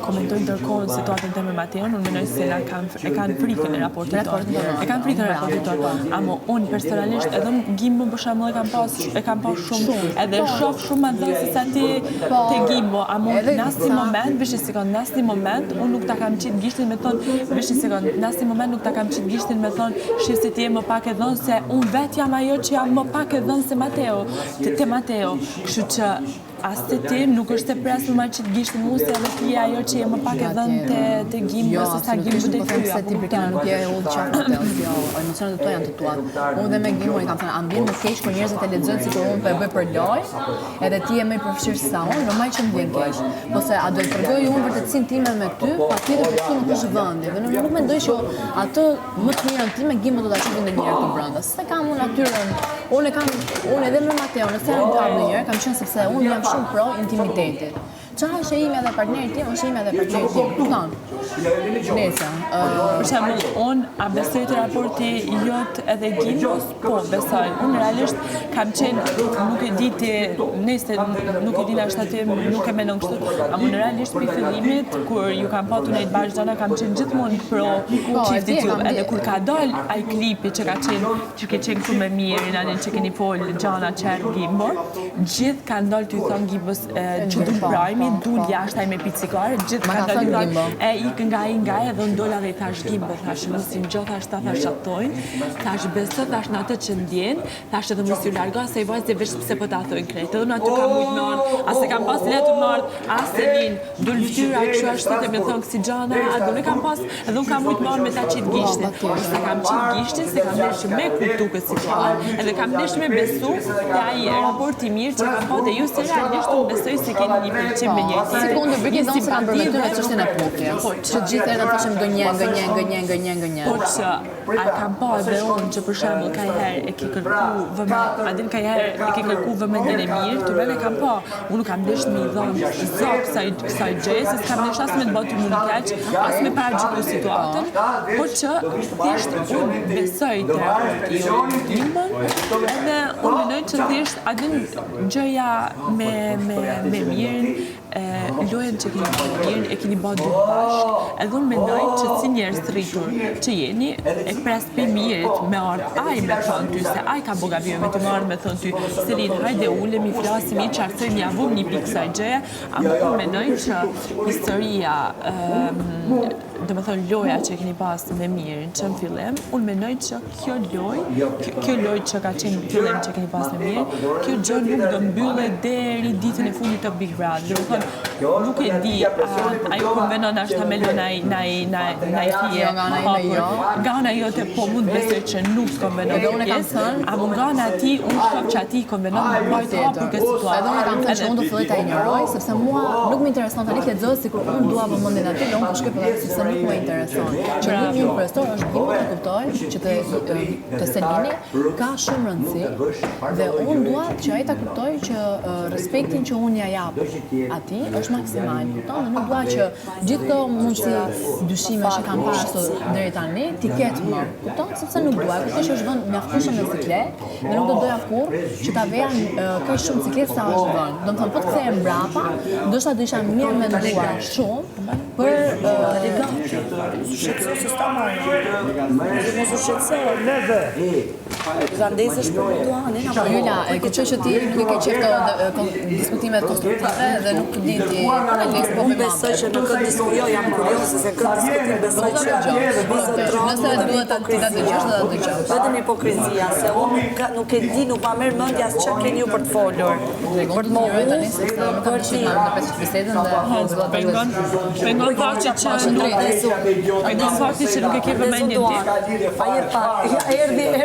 komentoj ndërkohën situatën të me Mateon, unë menoj se e kanë frikën e raportit tonë. E kanë frikën e raportit tonë. Amo unë personalisht edhe në Gimbo për shembull e kam pas shumë edhe shoh shumë më dhënë se sa ti te Gimbo. Amo në asnjë moment, vesh një sekond, në asnjë moment unë nuk ta kam qit gishtin me thon, vesh një sekond, në asnjë moment nuk ta kam qit gishtin me thon, shih se ti je më pak e dhënë se unë vet jam ajo që jam më pak e dhënë se Mateo, te Mateo. Kështu që as të ti nuk është e pres për ma që të gishtë mu se edhe ti ajo që je më pak e dhënë të Gimbo se sa Gimbo të ty. Se ti Brikina nuk je ullë qafë të emocionet të to janë të tuat. Unë dhe me Gimbo i kam thënë ambient më keq kur njerëzit e lexojnë si kur unë për e bëj për loj, edhe ti je më i përfshirë sa unë, normal që më vjen keq. Po se a do të tregoj unë vërtetësinë time me ty, patjetër që nuk është vendi. Dhe nuk mendoj që atë më të mirën time Gimbo do ta shohim ndonjëherë këtu brenda. Se kam unë natyrën, unë edhe me Mateo, nëse jam prapë ndonjëherë, kam qenë sepse unë jam shumë pro intimitetit. Qa është e ime dhe partnerit tim, është e ime dhe partnerit tim. Kupton? Nese. Për shembull, unë a besoj të raporti jot edhe Gimbos? Po, besoj. Unë realisht kam qenë, nuk e di ti, nëse nuk e di ashtu aty, nuk e mendon kështu. Unë realisht për fillimit kur ju kam patur në bashkëdhëna kam qenë gjithmonë pro çiftit ju. Edhe kur ka dal ai klipi që ke qenë këtu me Mirin, anë që keni fol Gjana Qer Gimbo, gjithë kanë dalë ty thon Gimbos që du prajmi, dul jashtë ai me picikare, gjithë kanë dalë e ikën nga edhe ndolla dhe i thash Gimbo, thash mos i ngjo, thash thojnë, thash beso, thash në atë që ndjen, thash edhe mos ju largo se i vajzë veç pse po ta thojnë krejt. Edhe në aty kam ujt me on, as e kam pas letë me on, as e lin, dul fytyra kështu ashtu të më thon si Gjana, do ne kam pas, edhe un kam ujt me on me ta çit gishtin. Se kam çit gishtin, se kam dashur me kuptu këtë situatë, edhe kam dashur me besu te ai raport i mirë që kam pasur ju se realisht unë besoj se keni një pëlqim me njëri tjetrin. Sekondë, bëj zonë se kanë përmendur në çështjen e pukës. Po, që gjithë herë na thoshim gënje. Po që a kam pa edhe unë që për shembull ka herë e ke kërku vëmendjen, a din ka herë e ke kërku vëmendjen e mirë, të vetë kam pa. Unë nuk kam dëshë me i dhënë zok kësaj gjëje, se s'kam dëshë as me të bëtu më keq, as me paraqytu situatën, po që thjesht unë besoj te raporti jo Gimbon, edhe unë mendoj që thjesht a din gjëja me Mirin, lojën që keni bërë Mirin e keni bërë dy bashkë, edhe unë mendoj që si njerëz të rritur që jeni, e pres për Mirit me ardhë aj me thonë ty, se aj ka bo gabime me të më ardhë me thonë ty, Selin, hajde ulemi, flasimi, qartësojmë, javum një pikë kësaj gjëje, ama unë mendoj që historia, do me thonë loja që keni pas me Mirin që në fillim, unë mendoj që kjo loj që ka qenë në fillim që keni pas me Mirin, kjo gjë nuk do mbylle deri ditën e fundit të Big Brother. Do me thonë, nuk e di, ajo konvenon ashtë ta me lo na i fije, nga ona jote po mund besoj që nuk konvenon pjesë, apo nga ona ti, unë shoh që ati konvenon më bajtë hapur këtë situatë. Edhe unë kam thënë që unë do filloj ta injoroj, sepse mua nuk më intereson tani të lexoj sikur unë dua vëmendjen aty, dhe unë po shkoj për atë sepse nuk më intereson. Që një profesor është Gimbo të kuptoj që të Selini ka shumë rëndësi dhe unë dua që ai ta kuptoj që respektin që unë ja jap atij është maksimal, kupton? Dhe nuk dua që gjithë këto mundësi dyshime që kam pasur deri tani ti ketë më, kupton? Sepse nuk dua, kjo është vend mjaftueshëm në ciklet dhe nuk do doja kurrë që ta veja kaq shumë ciklet sa është vend. Do të thonë po të kthehem mbrapa, ndoshta do isha mirë menduar shumë për shqetëso se s'ta marrë. Mos u shqetëso, neve. Zandezësh për Duanin. Po Jula, e këtë që ti nuk e ke qef të diskutimet konstruktive dhe nuk di ti unë besoj që në këtë diskutim jam kurioze se këtë diskutim besoj që nëse duhet ta dëgjosh, do ta dëgjosh. Vetëm hipokrizia, se unë nuk e di, nuk ma merr mendja se çfarë keni ju për të folur. Për të mohur tani se nuk ka dëshirë në pesë bisedën dhe pengon fakti që nuk e ke vëmendjen ti.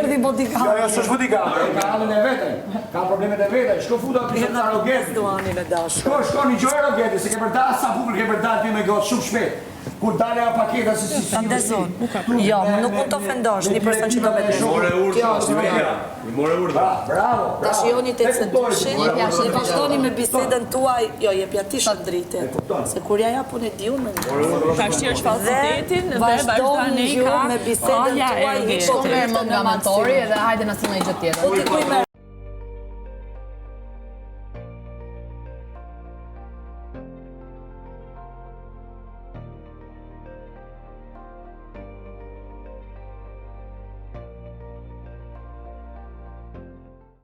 Erdhi bodyguard. Jo, s'është bodyguard, ka anën e vete, ka problemet e vete, shko futa të shumë arrogencë. Duanin e dashur. Shko një gjë arrogencë, se ke përdalë sa publik ke përdalë ty me gotë shumë shpejt. Kur dalë a paketa se si Andezon. Jo, nuk mund të ofendosh një person që do me të shumë. Kjo është vërja. I more urdhë. Bravo. Ta shihoni të cedushin, dhe vazhdoni me bisedën tuaj, jo, jepja ti shumë dritet. Se kur ja japun e di unë me ndërë. Ka shtirë falsitetin dhe vazhdoni me bisedën tuaj. nga mentori edhe hajde na sillni gjë tjetër.